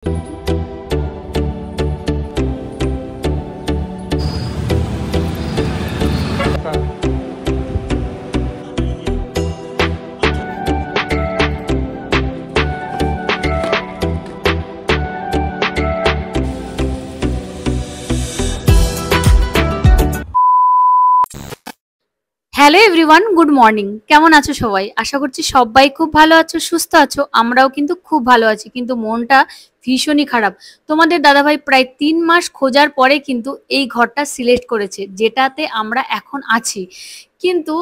Hello everyone, good morning. কেমন আছো সবাই? আশা করছি সবাই খুব ভালো আছো, সুস্থ আছো। আমরাও কিন্তু খুব ভালো আছি, কিন্তু মনটা ভীষণই খারাপ। তোমাদের দাদাভাই প্রায় 3 মাস খোঁজার পরে কিন্তু এই ঘরটা সিলেক্ট করেছে, যেটাতে আমরা এখন আছি। কিন্তু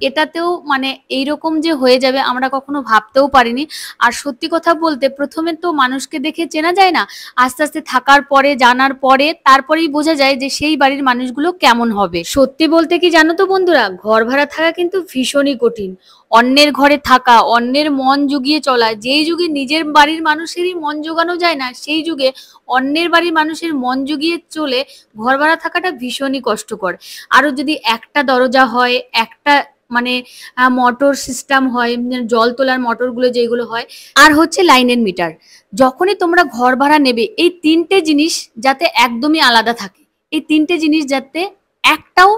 এটাতেও মানে এইরকম যে হয়ে যাবে আমরা কখনো ভাবতেও পারিনি। আর সত্যি কথা বলতে, প্রথমে তো মানুষকে দেখে চেনা যায় না, আস্তে আস্তে থাকার পরে, জানার পরে, তারপরেই বোঝা যায় যে সেই বাড়ির মানুষগুলো কেমন হবে। সত্যি বলতে কি জানো তো বন্ধুরা, ঘর ভাড়া থাকা কিন্তু ভীষণই কঠিন। অন্যের ঘরে থাকা, অন্যের মন জুগিয়ে চলা। যেই যুগে নিজের বাড়ির মানুষেরই মন জোগানো যায় না, সেই যুগে অন্যের বাড়ির মানুষের মন জুগিয়ে চলে ঘর ভাড়া থাকাটা ভীষণই কষ্টকর। আরো যদি একটা দরজা হয়, একটা মানে মোটর সিস্টেম হয়, জল তোলার মোটরগুলো যেগুলো হয়, আর হচ্ছে লাইনের মিটার। যখনই তোমরা ঘর ভাড়া নেবে, এই তিনটে জিনিস যাতে একদমই আলাদা থাকে, এই তিনটে জিনিস যাতে একটাও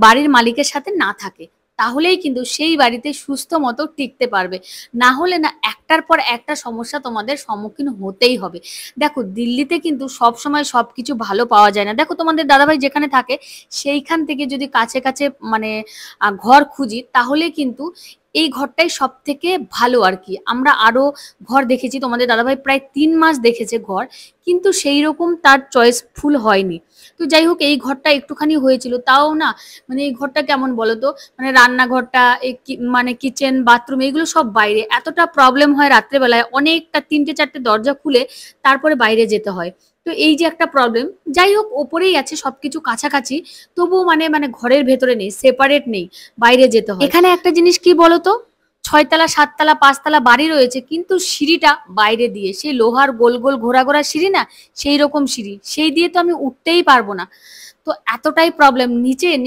বাড়ির মালিকের সাথে না থাকে, তাহলেই কিন্তু সেই বাড়িতে সুস্থ মতো টিকতে পারবে। না হলে না, একটার পর একটা সমস্যা তোমাদের সম্মুখীন হতেই হবে। দেখো, দিল্লিতে কিন্তু সব সময় সবকিছু ভালো পাওয়া যায় না। দেখো, তোমাদের দাদাভাই যেখানে থাকে সেইখান থেকে যদি কাছে কাছে মানে ঘর খুঁজি, তাহলে কিন্তু এই ঘরটাই সব থেকে ভালো আর কি। আমরা আরো ঘর দেখেছি, তোমাদের দাদাভাই প্রায় 3 মাস দেখেছে ঘর, কিন্তু সেই রকম তার চয়েসফুল হয়নি। তো যাই হোক, এই ঘরটা একটুখানি হয়েছিল, তাও না মানে এই ঘরটা কেমন বলতো, মানে রান্নাঘরটা মানে কিচেন বাথরুম এগুলো সব বাইরে, এতটা প্রবলেম হয় রাত্রেবেলায়, অনেকটা 3টে 4টে দরজা খুলে তারপরে বাইরে যেতে হয়। তো এই যে একটা প্রবলেম। যাই হোক, ওপরেই আছে সবকিছু কাছাকাছি, তবুও মানে মানে ঘরের ভেতরে নেই, সেপারেট নেই, বাইরে যেতে হয়। এখানে একটা জিনিস কি বলতো, 6তলা 7তলা 5তলা বাড়ি রয়েছে, কিন্তু সিঁড়িটা বাইরে দিয়ে, সেই লোহার গোল গোল ঘোরা ঘোরা সিঁড়ি না, সেই রকম সিঁড়ি, সেই দিয়ে তো আমি উঠতেই পারবো না। তো এতটাই প্রবলেম।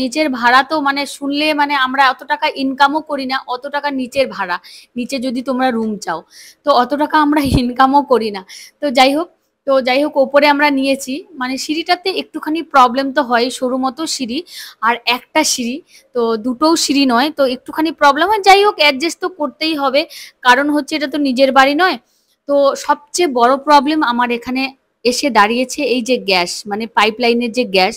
নিচের ভাড়া তো মানে শুনলে মানে আমরা অত টাকা ইনকামও করি না, অত টাকা নিচের ভাড়া, নিচে যদি তোমরা রুম চাও, তো অত টাকা আমরা ইনকামও করি না। তো যাই হোক ওপরে আমরা নিয়েছি, মানে সিঁড়িটাতে একটুখানি প্রবলেম তো হয়, সরু মতো সিঁড়ি, আর একটা সিঁড়ি, তো দুটোও সিঁড়ি নয়, তো একটুখানি প্রবলেম হয়। যাই হোক, অ্যাডজাস্ট তো করতেই হবে, কারণ হচ্ছে এটা তো নিজের বাড়ি নয়। তো সবচেয়ে বড় প্রবলেম আমার এখানে এসে দাঁড়িয়েছে এই যে গ্যাস, মানে পাইপ লাইনের যে গ্যাস,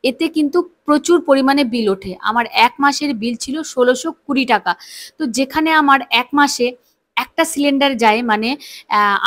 এতে কিন্তু প্রচুর পরিমাণে বিল ওঠে। আমার 1 মাসের বিল ছিল 1620 টাকা। তো যেখানে আমার 1 মাসে একটা সিলিন্ডার যায়, মানে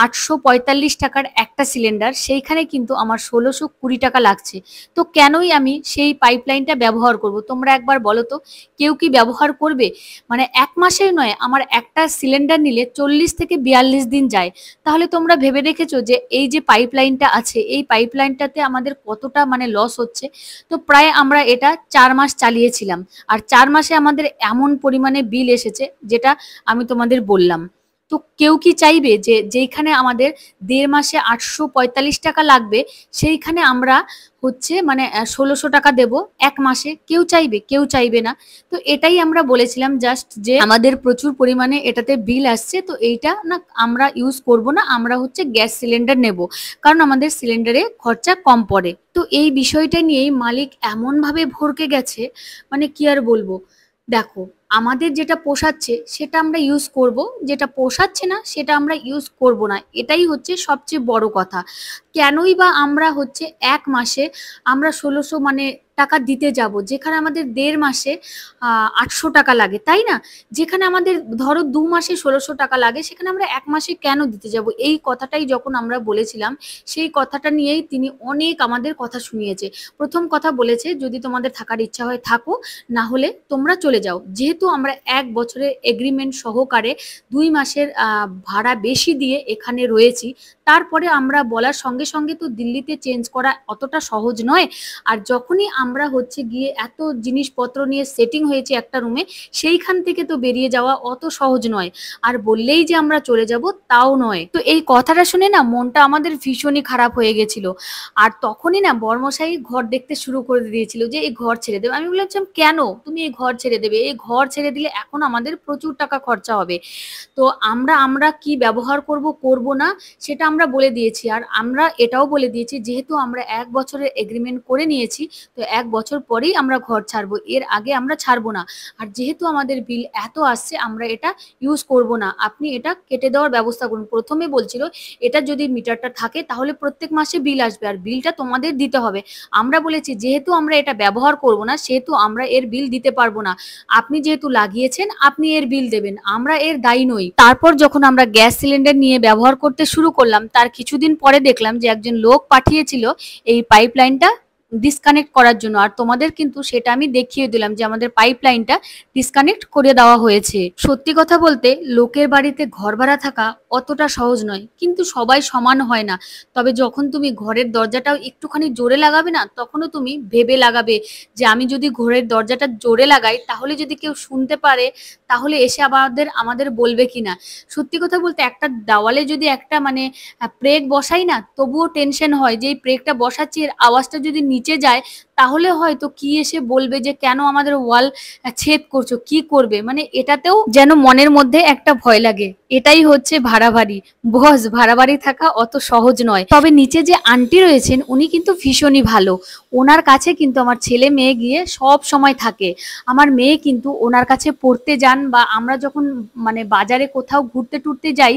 845 টাকার একটা সিলিন্ডার, সেইখানে কিন্তু আমার 1620 টাকা লাগছে। তো কেনই আমি সেই পাইপ লাইনটা ব্যবহার করব? তোমরা একবার বলো তো, কেউ কি ব্যবহার করবে? মানে 1 মাসের নয়, আমার একটা সিলিন্ডার নিলে 40 থেকে 42 দিন যায়। তাহলে তোমরা ভেবে রেখেছো যে এই যে পাইপ লাইনটা আছে, এই পাইপ লাইনটাতে আমাদের কতটা মানে লস হচ্ছে। তো প্রায় আমরা এটা 4 মাস চালিয়েছিলাম, আর 4 মাসে আমাদের এমন পরিমাণে বিল এসেছে, যেটা আমি তোমাদের বললাম। তো কেউ কি চাইবে যে যেইখানে আমাদের 1.5 মাসে 845 টাকা লাগবে, সেইখানে আমরা হচ্ছে মানে 1600 টাকা দেব 1 মাসে? কেউ চাইবে? কেউ চাইবে না। তো এটাই আমরা বলেছিলাম জাস্ট, যে আমাদের প্রচুর পরিমাণে এটাতে বিল আসছে, তো এইটা না আমরা ইউজ করব না, আমরা হচ্ছে গ্যাস সিলিন্ডার নেব, কারণ আমাদের সিলিন্ডারে খরচা কম পড়ে। তো এই বিষয়টা নিয়েই মালিক এমন ভাবে ভড়কে গেছে, মানে কি আর বলবো। দেখো, আমাদের যেটা পোষাচ্ছে সেটা আমরা ইউজ করব, যেটা পোষাচ্ছে না সেটা আমরা ইউজ করব না, এটাই হচ্ছে সবচেয়ে বড় কথা। কেনই বা আমরা হচ্ছে 1 মাসে আমরা 1600 মানে টাকা দিতে যাব, যেখানে আমাদের 1.5 মাসে 800 টাকা লাগে, তাই না? যেখানে আমাদের ধরো 2 মাসে 1600 টাকা লাগে, সেখানে আমরা 1 মাসে কেন দিতে যাব? এই কথাটাই যখন আমরা বলেছিলাম, সেই কথাটা নিয়েই তিনি অনেক আমাদের কথা শুনিয়েছে। প্রথম কথা বলেছে, যদি তোমাদের থাকার ইচ্ছা হয় থাকো, না হলে তোমরা চলে যাও। যেহেতু আমরা 1 বছরের এগ্রিমেন্ট সহকারে 2 মাসের ভাড়া বেশি দিয়ে এখানে রয়েছি, তারপরে আমরা বলার সঙ্গে সঙ্গে তো দিল্লিতে চেঞ্জ করা অতটা সহজ নয়। আর যখনই আমরা হচ্ছে গিয়ে এত জিনিসপত্র নিয়ে সেটিং হয়েছে একটা রুমে, সেইখান থেকে তো বেরিয়ে যাওয়া অত সহজ নয়। আর বললেই যে আমরা চলে যাব, তাও নয়। তো এই কথাটা শুনে না মনটা আমাদের ভীষণই খারাপ হয়ে গেছিল। আর তখনই না বর্মশাই ঘর দেখতে শুরু করে দিয়েছিল, যে এই ঘর ছেড়ে দেবে। আমি বলেছিলাম, কেন তুমি এই ঘর ছেড়ে দেবে? এই ঘর ছেড়ে দিলে এখন আমাদের প্রচুর টাকা খরচা হবে। তো আমরা কি ব্যবহার করব না সেটা আমরা বলে দিয়েছি। আর আমরা এটাও বলে দিয়েছি যেহেতু আমরা ১ বছরের এগ্রিমেন্ট করে নিয়েছি, তো ১ বছর পরেই আমরা ঘর ছাড়বো। এর আগে আমরা ছাড়বো না। আর যেহেতু আমাদের বিল এত আসছে আমরা এটা ইউজ করব না। আপনি এটা কেটে দেওয়ার ব্যবস্থা করুন। ১ম এ বলছিল এটা যদি মিটারটা থাকে তাহলে প্রত্যেক মাসে বিল আসবে আর বিলটা তোমাদের দিতে হবে। আমরা বলেছি যেহেতু আমরা এটা ব্যবহার করব না সেহেতু আমরা এর বিল দিতে পারবো না। আপনি যেহেতু লাগিয়েছেন আপনি এর বিল দেবেন, আমরা এর দায়ী নই। তারপর যখন আমরা গ্যাস সিলিন্ডার নিয়ে ব্যবহার করতে শুরু করলাম তার কিছুদিন পরে দেখলাম যে একজন লোক পাঠিয়েছিল এই পাইপ লাইনটা ডিসকানেক্ট করার জন্য। আর তোমাদের কিন্তু সেটা আমি দেখিয়ে দিলাম যে আমাদের পাইপ লাইনটা ডিসকানেক্ট করে দেওয়া হয়েছে। সত্যি কথা বলতে লোকের বাড়িতে ঘর ভাড়া থাকা অতটা সহজ নয়, কিন্তু সবাই সমান হয় না। তবে যখন তুমি ঘরের দরজাটাও একটুখানি জোরে লাগাবে না তখনও তুমি ভেবে লাগাবে যে আমি যদি ঘরের দরজাটা জোরে লাগাই তাহলে যদি কেউ শুনতে পারে তাহলে এসে আমাদের বলবে কিনা। সত্যি কথা বলতে একটা দেওয়ালে যদি একটা মানে প্রেগ বসাই না তবুও টেনশন হয় যে এই প্রেগটা বসাচ্ছি এর আওয়াজটা যদি নিচে যায় তাহলে হয়তো কি এসে বলবে যে কেন আমাদের ওয়াল ছেদ করছো, কি করবে, মানে এটাতেও যেন মনের মধ্যে একটা ভয় লাগে। এটাই হচ্ছে ভাড়া বাড়ি। বস, ভাড়া বাড়ি থাকা অত সহজ নয়। তবে নিচে যে আন্টি রয়েছেন উনি কিন্তু ভীষণই ভালো। ওনার কাছে কিন্তু আমার ছেলে মেয়ে গিয়ে সব সময় থাকে। আমার মেয়ে কিন্তু ওনার কাছে পড়তে যান বা আমরা যখন মানে বাজারে কোথাও ঘুরতে টুরতে যাই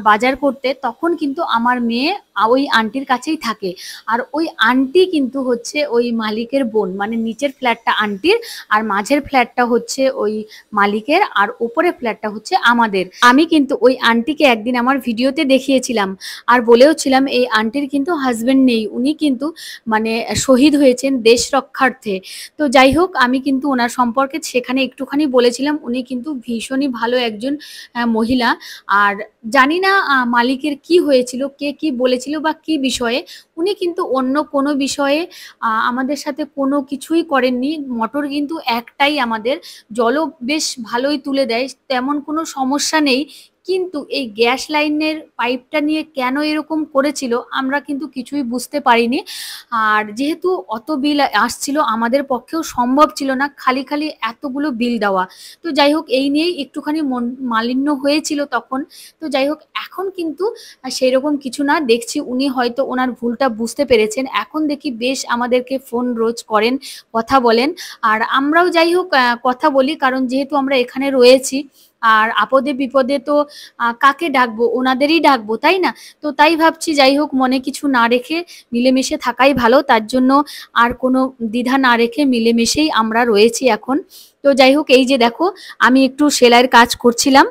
বাজার করতে তখন কিন্তু আমার মেয়ে ওই আন্টির কাছেই থাকে। আর ওই আন্টি কিন্তু হচ্ছে ওই মালিকের বোন, মানে নিচের ফ্ল্যাটটা আন্টির আর মাঝের ফ্ল্যাটটা হচ্ছে ওই মালিকের আর উপরের ফ্ল্যাটটা হচ্ছে আমাদের। আমি কিন্তু ওই আন্টিকে একদিন আমার ভিডিওতে দেখিয়েছিলাম আর বলেও ছিলাম এই আন্টির কিন্তু হাজবেন্ড নেই, উনি কিন্তু মানে শহীদ হয়েছেন দেশ রক্ষার্থে। তো যাই হোক আমি কিন্তু ওনার সম্পর্কে সেখানে একটুখানি বলেছিলাম। উনি কিন্তু ভীষণই ভালো একজন মহিলা। আর জানি না মালিকের কি হয়েছিল, কে কি বলেছিল বা কি বিষয়ে, উনি কিন্তু অন্য কোনো বিষয়ে আমাদের সাথে কোনো কিছুই করেননি। মোটর কিন্তু একটাই আমাদের, জলও বেশ ভালোই তুলে দেয়, তেমন কোনো সমস্যা নেই। কিন্তু এই গ্যাস লাইনের পাইপটা নিয়ে কেন এরকম করেছিল আমরা কিন্তু কিছুই বুঝতে পারিনি। আর যেহেতু অত বিল আসছিল আমাদের পক্ষেও সম্ভব ছিল না খালি খালি এতগুলো বিল দেওয়া। তো যাই হোক এই নিয়েই একটুখানি মন মালিন্য হয়েছিল তখন। তো যাই হোক এখন কিন্তু সেই রকম কিছু না, দেখছি উনি হয়তো ওনার ভুলটা বুঝতে পেরেছেন। এখন দেখি বেশ আমাদেরকে ফোন রোজ করেন, কথা বলেন। আর আমরাও যাই হোক কথা বলি, কারণ যেহেতু আমরা এখানে রয়েছি আর আপদে বিপদে তো কাকে ডাকবো, ওনাদেরই ডাকবো, তাই না? তো তাই ভাবছি যাই হোক মনে কিছু না রেখে মিলেমিশে থাকাই ভালো। তার জন্য আর কোনো দ্বিধা না রেখে মিলেমিশেই আমরা রয়েছি এখন। তো যাই হোক এই যে দেখো আমি একটু সেলাইয়ের কাজ করছিলাম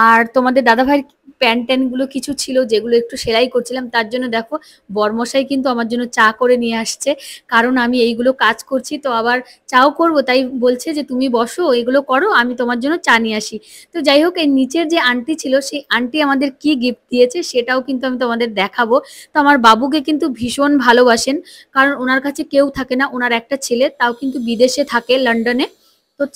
আর তোমাদের দাদাভাইয়ের প্যান্ট ট্যান্টগুলো কিছু ছিল যেগুলো একটু সেলাই করছিলাম। তার জন্য দেখো বরমশাই কিন্তু আমার জন্য চা করে নিয়ে আসছে, কারণ আমি এইগুলো কাজ করছি তো আবার চাও করব, তাই বলছে যে তুমি বসো এগুলো করো আমি তোমার জন্য চা নিয়ে আসি। তো যাই হোক এই নিচের যে আন্টি ছিল সেই আন্টি আমাদের কি গিফট দিয়েছে সেটাও কিন্তু আমি তোমাদের দেখাবো। তো আমার বাবুকে কিন্তু ভীষণ ভালোবাসেন, কারণ ওনার কাছে কেউ থাকে না, ওনার একটা ছেলে তাও কিন্তু বিদেশে থাকে লন্ডনে। তো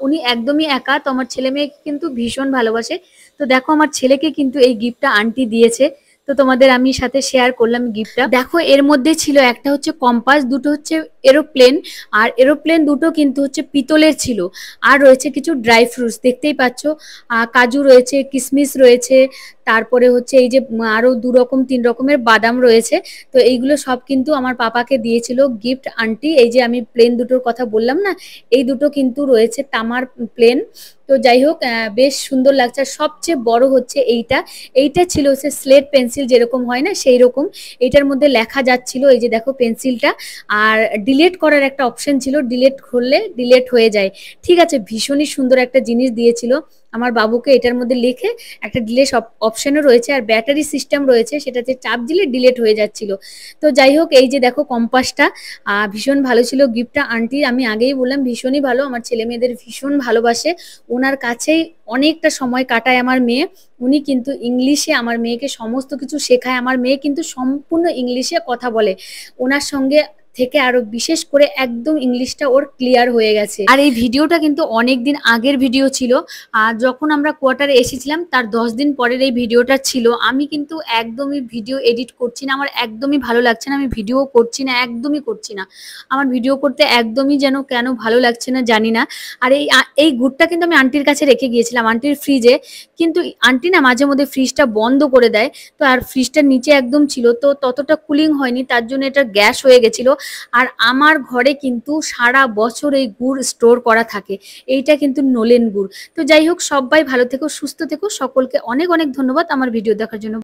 উনি একদমই একা, তো আমার ছেলে মেয়েকে কিন্তু ভীষণ ভালোবাসে। তো দেখো আমার ছেলেকে কিন্তু এই গিফটটা আন্টি দিয়েছে। তো তোমাদের আমি সাথে শেয়ার করলাম গিফটটা। দেখো এর মধ্যে ছিল একটা হচ্ছে কম্পাস, দুটো হচ্ছে এরোপ্লেন। আর এরোপ্লেন দুটো কিন্তু হচ্ছে পিতলের ছিল। আর রয়েছে কিছু ড্রাই ফ্রুটস, দেখতেই পাচ্ছ কাজু রয়েছে, কিশমিশ রয়েছে, তারপরে হচ্ছে এই যে আরো ২ রকম ৩ রকমের বাদাম রয়েছে। তো এইগুলো সব কিন্তু আমার পাপাকে দিয়েছিল গিফট আন্টি। এই যে আমি প্লেন দুটোর কথা বললাম না, এই দুটো কিন্তু রয়েছে তামার প্লেন। তো যাই হোক বেশ সুন্দর লাগছে। আর সবচেয়ে বড় হচ্ছে এইটা, এইটা ছিল হচ্ছে স্লেট পেন্সিল যেরকম হয় না সেই রকম। এইটার মধ্যে লেখা যাচ্ছিল, এই যে দেখো পেন্সিলটা। আর ডিলিট করার একটা অপশন ছিল, ডিলিট করলে ডিলিট হয়ে যায়। ঠিক আছে, ভীষণই সুন্দর একটা জিনিস দিয়েছিল আমার বাবুকে। এটার মধ্যে লিখে একটা ডিলেট অপশনও রয়েছে আর ব্যাটারি সিস্টেম রয়েছে, সেটাতে চাপ দিলে ডিলিট হয়ে যাচ্ছিল। তো যাই হোক এই যে দেখো কম্পাসটা ভীষণ ভালো ছিল গিফটটা আন্টি। আমি আগেই বললাম ভীষণই ভালো, আমার ছেলে মেয়েদের ভীষণ ভালোবাসে। ওনার কাছেই অনেকটা সময় কাটায় আমার মেয়ে। উনি কিন্তু ইংলিশে আমার মেয়েকে সমস্ত কিছু শেখায়, আমার মেয়ে কিন্তু সম্পূর্ণ ইংলিশে কথা বলে। ওনার সঙ্গে থেকে আরো বিশেষ করে একদম ইংলিশটা ওর ক্লিয়ার হয়ে গেছে। আর এই ভিডিওটা কিন্তু অনেকদিন আগের ভিডিও ছিল। আর যখন আমরা কোয়ার্টারে এসেছিলাম তার 10 দিন পরের এই ভিডিওটা ছিল। আমি কিন্তু একদমই ভিডিও এডিট করছি না, আমার একদমই ভালো লাগছে না, আমি ভিডিও করছি না, একদমই করছি না। আমার ভিডিও করতে একদমই যেন কেন ভালো লাগছে না জানি না। আর এই গুড়টা কিন্তু আমি আন্টির কাছে রেখে গিয়েছিলাম আন্টির ফ্রিজে, কিন্তু আন্টি না মাঝে মধ্যে ফ্রিজটা বন্ধ করে দেয়। তো আর ফ্রিজটার নিচে একদম ছিল, তো ততটা কুলিং হয়নি, তার জন্য এটা গ্যাস হয়ে গেছিল। আর আমার ঘরে কিন্তু সারা বছর এই গুড় স্টোর করা থাকে। এইটা কিন্তু নলেন গুড়। তো যাই হোক, সবাই ভালো থেকো, সুস্থ থেকো, সকলকে অনেক অনেক ধন্যবাদ আমার ভিডিও দেখার জন্য।